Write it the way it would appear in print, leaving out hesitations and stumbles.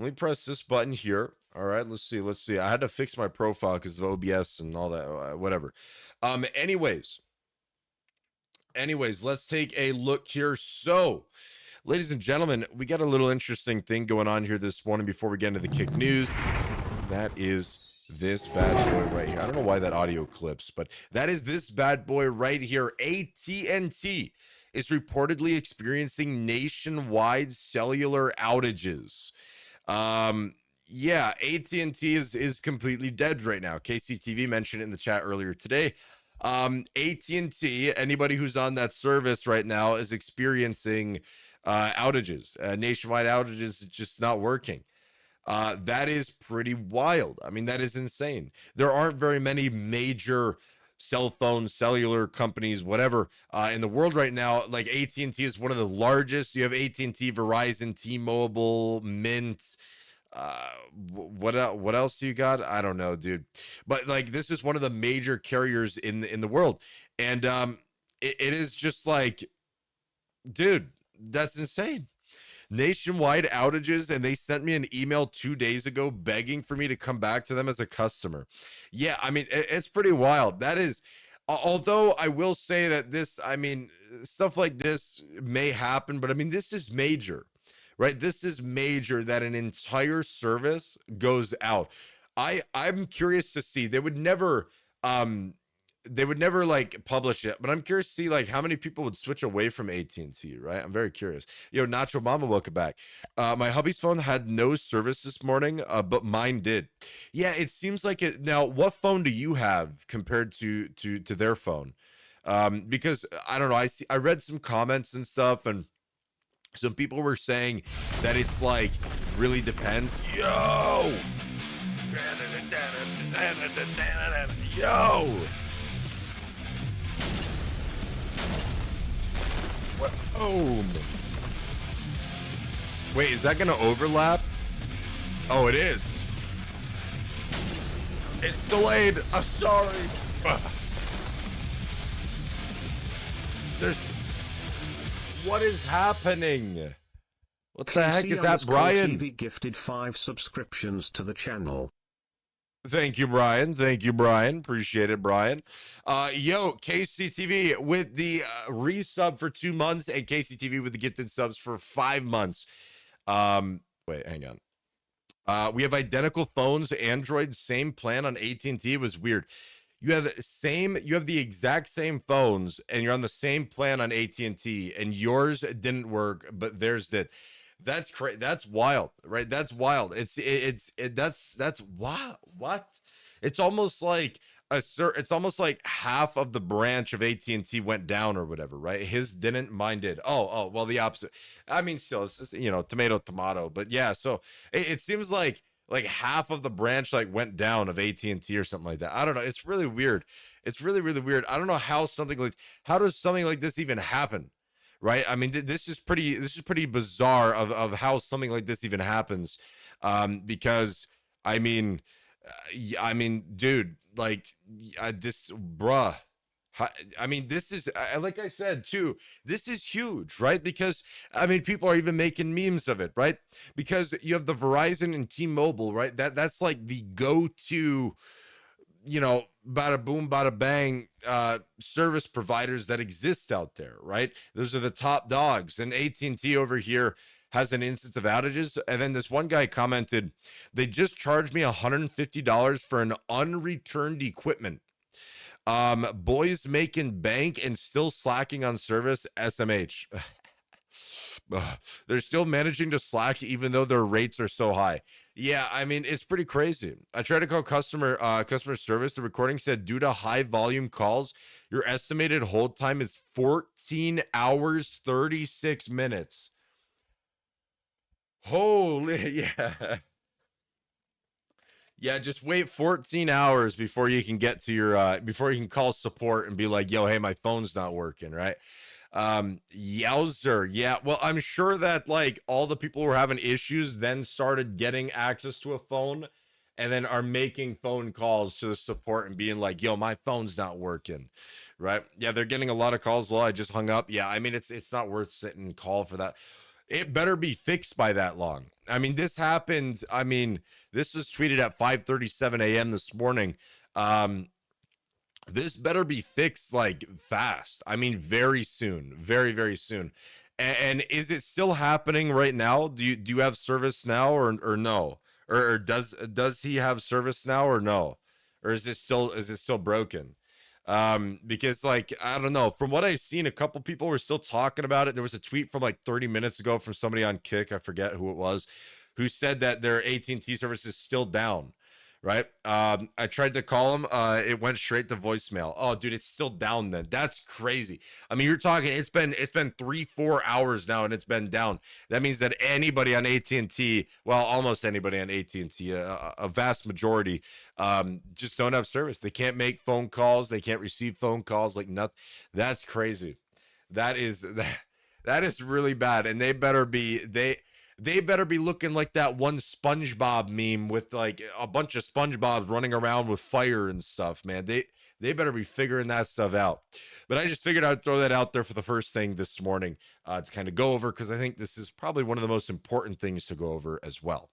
Let me press this button here. All right, let's see. Let's see. I had to fix my profile because of OBS and all that, whatever. Anyways, let's take a look here. So, ladies and gentlemen, we got a little interesting thing going on here this morning before we get into the kick news. That is this bad boy right here. I don't know why that audio clips, but that is this bad boy right here. AT&T is reportedly experiencing nationwide cellular outages. Yeah, AT&T is completely dead right now. KCTV mentioned it in the chat earlier today. AT&T, anybody who's on that service right now is experiencing outages, nationwide outages, just not working. That is pretty wild. I mean, that is insane. There aren't very many major cell phone, cellular companies, whatever, in the world right now. Like AT&T is one of the largest. You have AT&T, Verizon, T-Mobile, Mint. What else you got? I don't know, dude. But like, this is one of the major carriers in the world, and it is just like, dude, that's insane. Nationwide outages, and they sent me an email 2 days ago begging for me to come back to them as a customer. Yeah, I mean, it's pretty wild. That is, although I will say that this, I mean, stuff like this may happen, but I mean, this is major, right? This is major that an entire service goes out. I'm curious to see. They would never like publish it, but I'm curious to see like how many people would switch away from AT&T, right? I'm very curious. Yo, Nacho Mama, welcome back. My hubby's phone had no service this morning, but mine did. Yeah, it seems like it. Now, what phone do you have compared to their phone? Because I don't know. I read some comments and stuff, and some people were saying that it's like really depends. Yo. Yo. Boom. Wait, is that gonna overlap? Oh, it is. It's delayed. I'm sorry. What is happening? What the heck is that, Brian? TV gifted 5 subscriptions to the channel. Thank you, Brian. Thank you, Brian. Appreciate it, Brian. Yo, KCTV with the resub for 2 months, and KCTV with the gifted subs for 5 months. Wait, hang on. We have identical phones, Android, same plan on AT&T. It was weird. You have the exact same phones, and you're on the same plan on AT&T, and yours didn't work, but theirs did. That's crazy. That's wild, right? That's wild. That's wild. What? It's almost like it's almost like half of the branch of AT&T went down or whatever, right? His didn't, mine did. Oh, well, the opposite. I mean, still, it's just, tomato. But yeah, so it seems like half of the branch like went down of AT&T or something like that. I don't know. It's really weird. It's really, really weird. I don't know how does something like this even happen? Right. I mean, this is pretty bizarre of how something like this even happens. Because I mean, dude, like this, bruh. I mean, this is, like I said, too, this is huge, right? Because, I mean, people are even making memes of it, right? Because you have the Verizon and T-Mobile, right? That's like the go-to, bada boom, bada bang service providers that exist out there, right? Those are the top dogs. And AT&T over here has an instance of outages. And then this one guy commented, they just charged me $150 for an unreturned equipment. Boys making bank and still slacking on service. SMH. They're still managing to slack even though their rates are so high. Yeah, I mean, it's pretty crazy. I tried to call customer service. The recording said, due to high volume calls, your estimated hold time is 14 hours, 36 minutes. Holy, yeah. Yeah, just wait 14 hours before you can get to your, before you can call support and be like, yo, hey, my phone's not working, right? Yowzer. Yeah, well, I'm sure that like all the people who were having issues then started getting access to a phone and then are making phone calls to the support and being like, yo, my phone's not working, right? Yeah, they're getting a lot of calls. Well, I just hung up. Yeah, I mean, it's not worth sitting and call for that. It better be fixed by that long, I mean, this happened. I mean, this was tweeted at 5:37 a.m. this morning. Um, this better be fixed like fast. I mean, very soon, very very soon. And is it still happening right now? Do you have service now or no? Or does he have service now or no? Or is it still broken? Because like I don't know. From what I've seen, a couple people were still talking about it. There was a tweet from like 30 minutes ago from somebody on Kick. I forget who it was, who said that their AT&T service is still down, right? I tried to call him. It went straight to voicemail. Oh, dude, it's still down then. That's crazy. I mean, you're talking. It's been 3-4 hours now, and it's been down. That means that anybody on AT&T, well, almost anybody on AT&T, a vast majority, just don't have service. They can't make phone calls. They can't receive phone calls. Like nothing. That's crazy. That is really bad, and they better be looking like that one SpongeBob meme with like a bunch of SpongeBobs running around with fire and stuff, man. They better be figuring that stuff out. But I just figured I'd throw that out there for the first thing this morning to kind of go over because I think this is probably one of the most important things to go over as well.